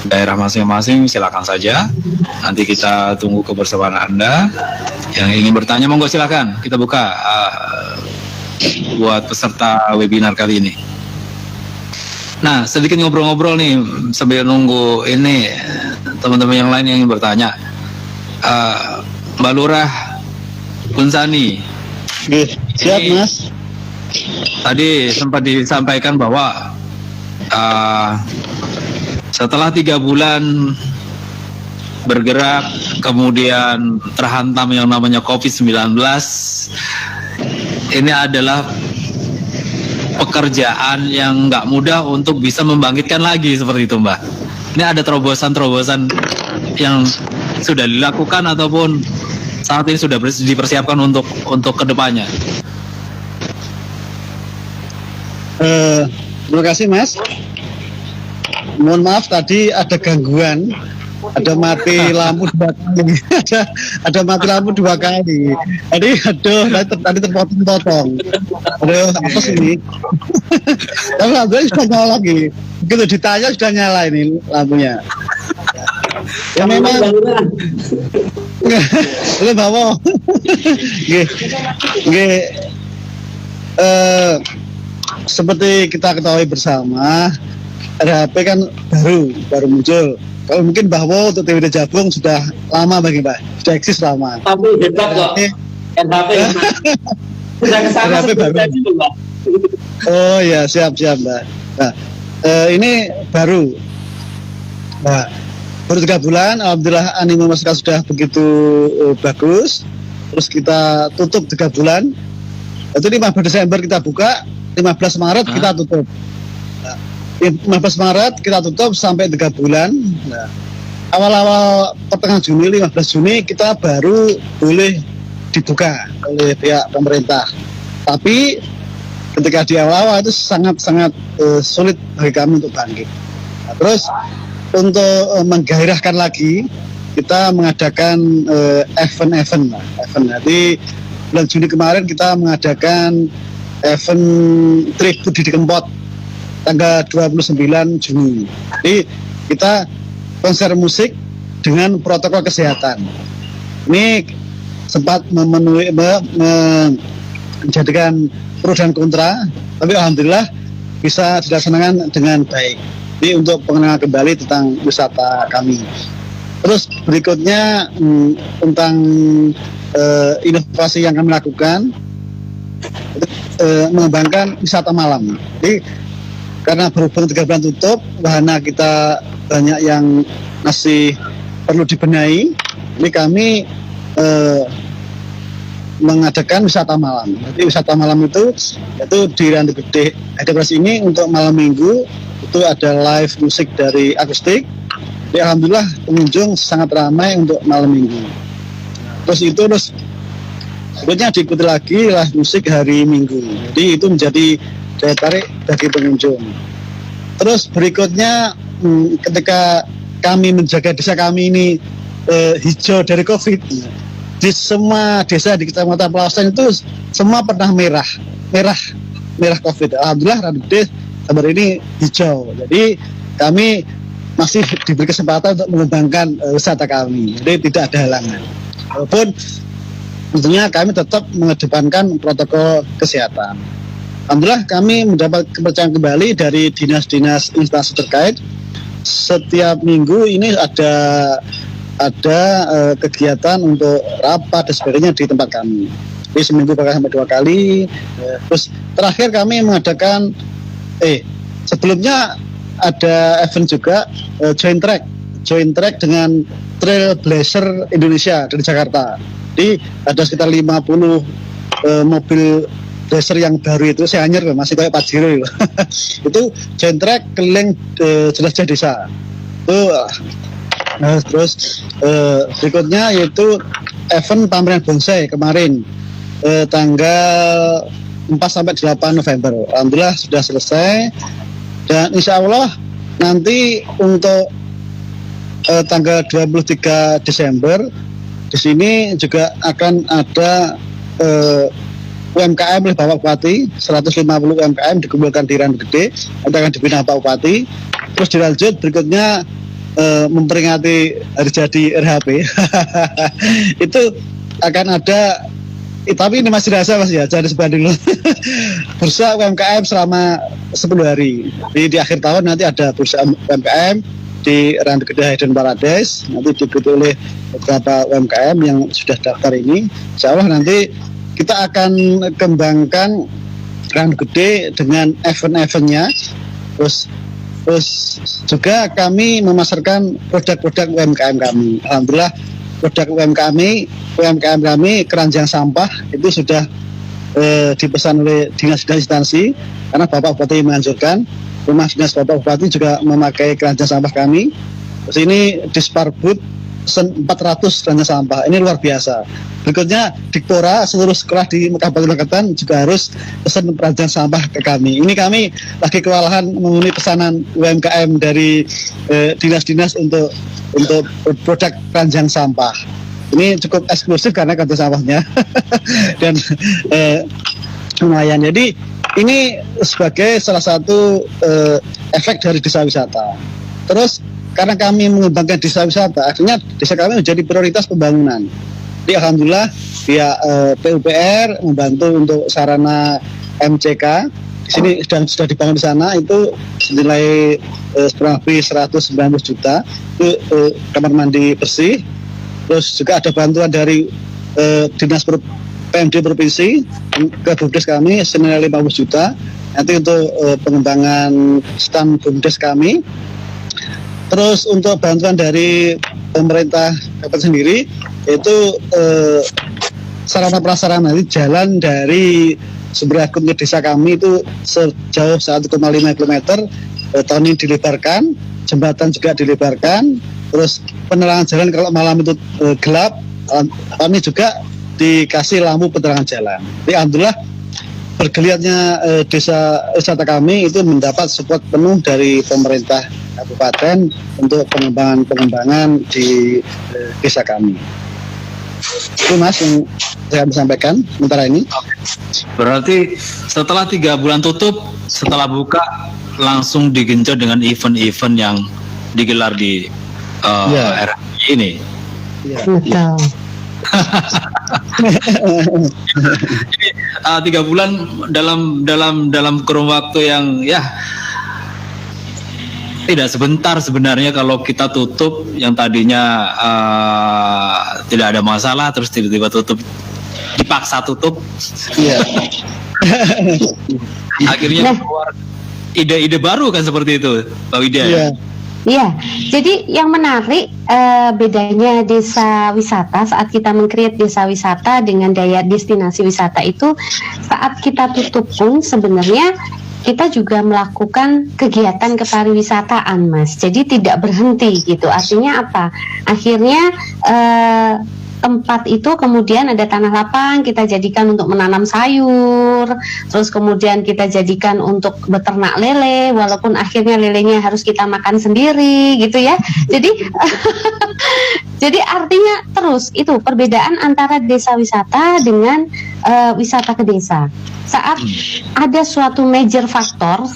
daerah masing-masing, silakan saja. Nanti kita tunggu kebersamaan Anda. Yang ingin bertanya, monggo silakan. Kita buka buat peserta webinar kali ini. Nah, sedikit ngobrol-ngobrol nih sambil nunggu ini teman-teman yang lain yang ingin bertanya. Mbak Lurah Kunzani. Siap, Mas. Tadi sempat disampaikan bahwa setelah 3 bulan bergerak, kemudian terhantam yang namanya COVID-19, ini adalah pekerjaan yang nggak mudah untuk bisa membangkitkan lagi seperti itu, Mbak. Ini ada terobosan-terobosan yang sudah dilakukan ataupun saat ini sudah dipersiapkan untuk kedepannya. Terima kasih, Mas. Mohon maaf tadi ada gangguan, ada mati lampu 2 kali, ada mati lampu 2 kali. Jadi tadi terpotong-potong. Aduh, apa sih ini? Tapi lampunya sudah nyala lagi. Begitu ditanya sudah nyala ini lampunya. Ya memang. Lu bawa. Seperti kita ketahui bersama, RHP kan baru muncul. Kalau mungkin bahwa untuk TWD Jabung sudah lama bagi Mbak, sudah eksis lama. Tapi hebat kok. RHP sudah kesana tadi Mbak. Oh ya, siap Mbak. Nah, ini baru. Nah, baru 3 bulan, alhamdulillah animo masyarakat sudah begitu bagus. Terus kita tutup 3 bulan. Itu 15 Desember kita buka, 15 Maret kita tutup. Nah, 15 Maret kita tutup sampai 3 bulan. Nah, awal-awal pertengahan Juni, 15 Juni kita baru boleh dibuka oleh pihak pemerintah. Tapi ketika di awal-awal itu sangat-sangat sulit bagi kami untuk bangkit. Nah, terus untuk menggairahkan lagi kita mengadakan event. Jadi bulan Juni kemarin kita mengadakan event tribute Didi Kempot tanggal 29 Juni. Jadi kita konser musik dengan protokol kesehatan. Ini sempat menjadikan pro dan kontra, tapi alhamdulillah bisa dilaksanakan dengan baik. Jadi untuk pengenalan kembali tentang wisata kami. Terus berikutnya tentang inovasi yang kami lakukan, mengembangkan wisata malam. Jadi karena berhubung 3 bulan tutup, wahana kita banyak yang masih perlu dibenahi. Ini kami mengadakan wisata malam. Jadi wisata malam itu di Randu Gede Edukasi ini untuk malam minggu itu ada live musik dari akustik. Jadi alhamdulillah pengunjung sangat ramai untuk malam minggu. Terus berikutnya diikuti lagi live musik hari Minggu. Jadi itu menjadi daya tarik bagi pengunjung. Terus berikutnya ketika kami menjaga desa kami ini hijau dari COVID, di semua desa di Kecamatan Pelawasan itu semua pernah merah COVID. Alhamdulillah Randu Gede sabar ini hijau. Jadi kami masih diberi kesempatan untuk mengembangkan wisata kami. Jadi tidak ada halangan. Walaupun tentunya kami tetap mengedepankan protokol kesehatan. Alhamdulillah kami mendapat kepercayaan kembali dari dinas-dinas instansi terkait. Setiap minggu ini ada kegiatan untuk rapat dan sebagainya di tempat kami. Jadi seminggu bakal sampai 2 kali. Terus terakhir kami mengadakan sebelumnya ada event juga joint track dengan Trailblazer Indonesia dari Jakarta. Jadi ada sekitar 50 mobil blazer yang baru itu, saya anjir masih kayak Pajero itu. Itu joint track keliling jelajah desa. Terus berikutnya yaitu event pameran bonsai kemarin tanggal 4-8 November. Alhamdulillah sudah selesai dan insya Allah nanti untuk tanggal 23 Desember di sini juga akan ada UMKM oleh Bapak Bupati, 150 UMKM dikumpulkan di Randu Gede, nanti akan dibina Pak Bupati. Terus dilanjut berikutnya memperingati hari jadi RHP. Itu akan ada, tapi ini masih rasa Mas ya, jangan disebut dulu. Bursa UMKM selama 10 hari. Di akhir tahun nanti ada bursa UMKM di Randu Gede dan Parades, nanti diikuti oleh beberapa UMKM yang sudah daftar ini. Insya Allah nanti kita akan kembangkan Randu Gede dengan event-eventnya. Terus juga kami memasarkan produk-produk UMKM kami. Alhamdulillah produk UMKM kami keranjang sampah itu sudah dipesan oleh dinas-dinas instansi karena Bapak Bupati menganjurkan. Rumah dinas Bapak Bupati juga memakai keranjang sampah kami. Terus ini Disparbud 400 keranjang sampah. Ini luar biasa. Berikutnya Dikpora seluruh sekolah di Kabupaten juga harus pesan keranjang sampah ke kami. Ini kami lagi kewalahan memenuhi pesanan UMKM dari dinas-dinas untuk produk keranjang sampah. Ini cukup eksklusif karena keranjang sampahnya dan lumayan. Jadi ini sebagai salah satu efek dari desa wisata. Terus karena kami mengembangkan desa wisata, akhirnya desa kami menjadi prioritas pembangunan. Jadi alhamdulillah pihak PUPR membantu untuk sarana MCK. Di sini sudah dibangun di sana itu senilai kurang lebih 190 juta. Itu kamar mandi bersih. Terus juga ada bantuan dari dinas PMD provinsi ke BUMDes kami senilai 50 juta. Nanti untuk pengembangan stand BUMDes kami. Terus untuk bantuan dari pemerintah kabupaten sendiri itu sarana prasarana itu jalan dari Sumberakun ke desa kami itu sejauh 1,5 km tahun ini dilebarkan, jembatan juga dilebarkan, terus penerangan jalan kalau malam itu gelap kami juga dikasih lampu penerangan jalan. Jadi alhamdulillah bergeliatnya desa wisata kami itu mendapat support penuh dari pemerintah kabupaten untuk pengembangan di desa kami. Itu Mas yang saya bisa sampaikan sementara ini. Berarti setelah 3 bulan tutup, setelah buka langsung digenjot dengan event-event yang digelar di RHP ini. Ya. Betul. Jadi 3 bulan dalam kurun waktu yang ya tidak sebentar sebenarnya kalau kita tutup yang tadinya tidak ada masalah terus tiba-tiba tutup, dipaksa tutup. Iya. Akhirnya keluar ide-ide baru kan seperti itu, Pak Widya. Iya. Iya, jadi yang menarik bedanya desa wisata saat kita meng-create desa wisata dengan daya destinasi wisata itu saat kita tutup pun sebenarnya kita juga melakukan kegiatan kepariwisataan, Mas. Jadi tidak berhenti gitu. Artinya apa? Akhirnya tempat itu kemudian ada tanah lapang kita jadikan untuk menanam sayur, terus kemudian kita jadikan untuk beternak lele, walaupun akhirnya lelenya harus kita makan sendiri gitu ya. Jadi jadi artinya terus itu perbedaan antara desa wisata dengan wisata ke desa. Saat ada suatu major faktor,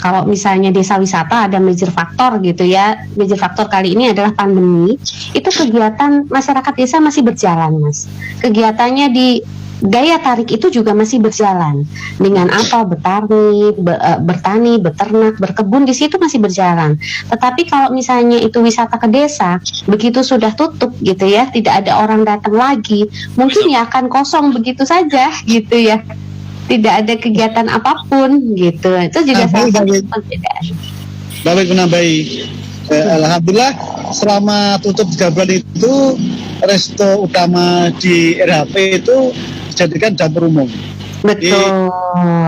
kalau misalnya desa wisata ada major faktor gitu ya, major faktor kali ini adalah pandemi, itu kegiatan masyarakat desa masih berjalan, Mas. Kegiatannya di daya tarik itu juga masih berjalan. Dengan apa? Bertani, beternak, berkebun, di situ masih berjalan. Tetapi kalau misalnya itu wisata ke desa, begitu sudah tutup gitu ya, tidak ada orang datang lagi, mungkin ya akan kosong begitu saja gitu ya. Tidak ada kegiatan apapun gitu. Itu juga salah satu perbedaan. Baik menambahi. Alhamdulillah selama tutup 3 bulan itu resto utama di RHP itu dijadikan dapur umum. Betul.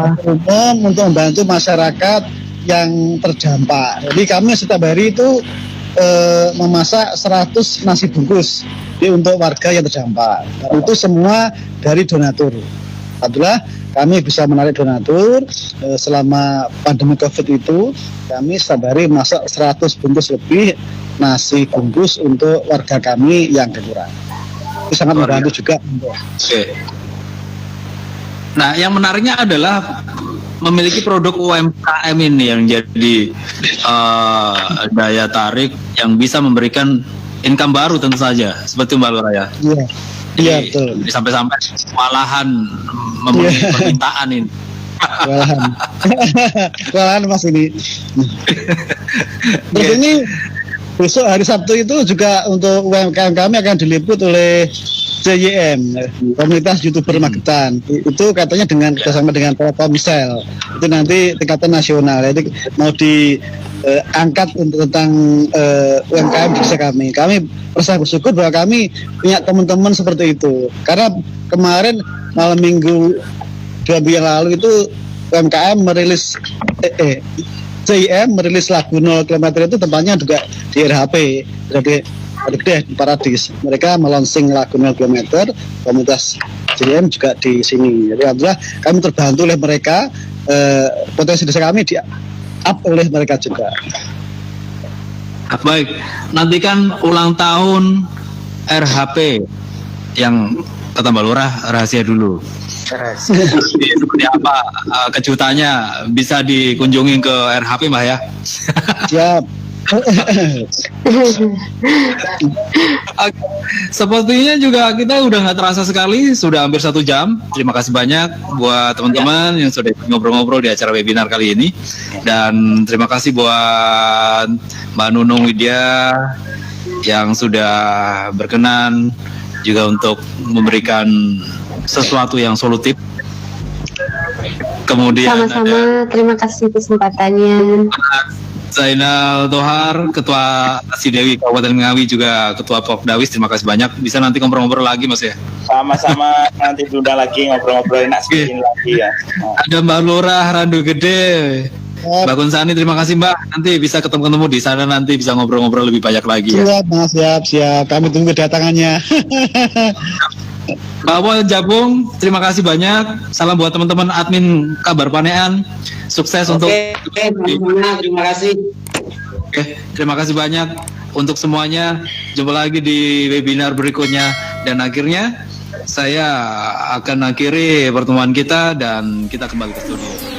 Dapur umum untuk membantu masyarakat yang terdampak. Jadi kami setiap hari itu memasak 100 nasi bungkus untuk warga yang terdampak. Itu semua dari donatur. Alhamdulillah kami bisa menarik donatur. Selama pandemi COVID itu kami setiap hari masak 100 bungkus lebih nasi bungkus untuk warga kami yang kekurangan. Itu sangat membantu juga. Oke. Nah, yang menariknya adalah memiliki produk UMKM ini yang jadi daya tarik yang bisa memberikan income baru tentu saja, seperti Mbak Lura ya. Iya. Iya betul. Sampai-sampai malahan memenuhi permintaan ini. Walahan Mas ini. Terus ini besok hari Sabtu itu juga untuk UMKM kami akan diliput oleh CYM, Komunitas YouTuber Magetan. Itu katanya dengan kerjasama dengan Telkomsel. Itu nanti tingkatan nasional. Jadi mau diangkat untuk tentang UMKM di desa kami. Kami merasa bersyukur bahwa kami punya teman-teman seperti itu. Karena kemarin malam minggu 2 minggu yang lalu itu UMKM merilis CIM merilis lagu 0 km itu tempatnya juga di RHP, jadi di Paradis. Mereka melonsing lagu 0 km, komunitas CIM juga di sini. Jadi alhamdulillah kami terbantu oleh mereka, potensi desa kami di up oleh mereka juga. Baik, nantikan ulang tahun RHP yang kata Mbak Lurah rahasia dulu. Seperti apa kejutannya bisa dikunjungi ke RHP Mbak ya? Siap. Sepertinya juga kita udah nggak terasa sekali, sudah hampir 1 jam. Terima kasih banyak buat teman-teman yang sudah ngobrol-ngobrol di acara webinar kali ini, dan terima kasih buat Mbak Nunung Widya yang sudah berkenan juga untuk memberikan sesuatu yang solutif. Kemudian sama-sama, terima kasih kesempatannya. Zainal Tohar, Ketua Sidewi Kabupaten Ngawi, juga Ketua Popdawis, terima kasih banyak. Bisa nanti ngobrol-ngobrol lagi Mas ya? Sama-sama, nanti diundang lagi ngobrol-ngobrol enak sedikit lagi ya. Ada Mbak Lurah Randu Gede, Mbak Kunsani, terima kasih Mbak. Nanti bisa ketemu di sana, nanti bisa ngobrol-ngobrol lebih banyak lagi ya. Siap Mas, siap. Kami tunggu kedatangannya. Mbak Wol Jabung, terima kasih banyak. Salam buat teman-teman admin Kabar Panean. Sukses untuk. Terima kasih. Oke, terima kasih banyak untuk semuanya. Jumpa lagi di webinar berikutnya. Dan akhirnya saya akan akhiri pertemuan kita dan kita kembali ke studio.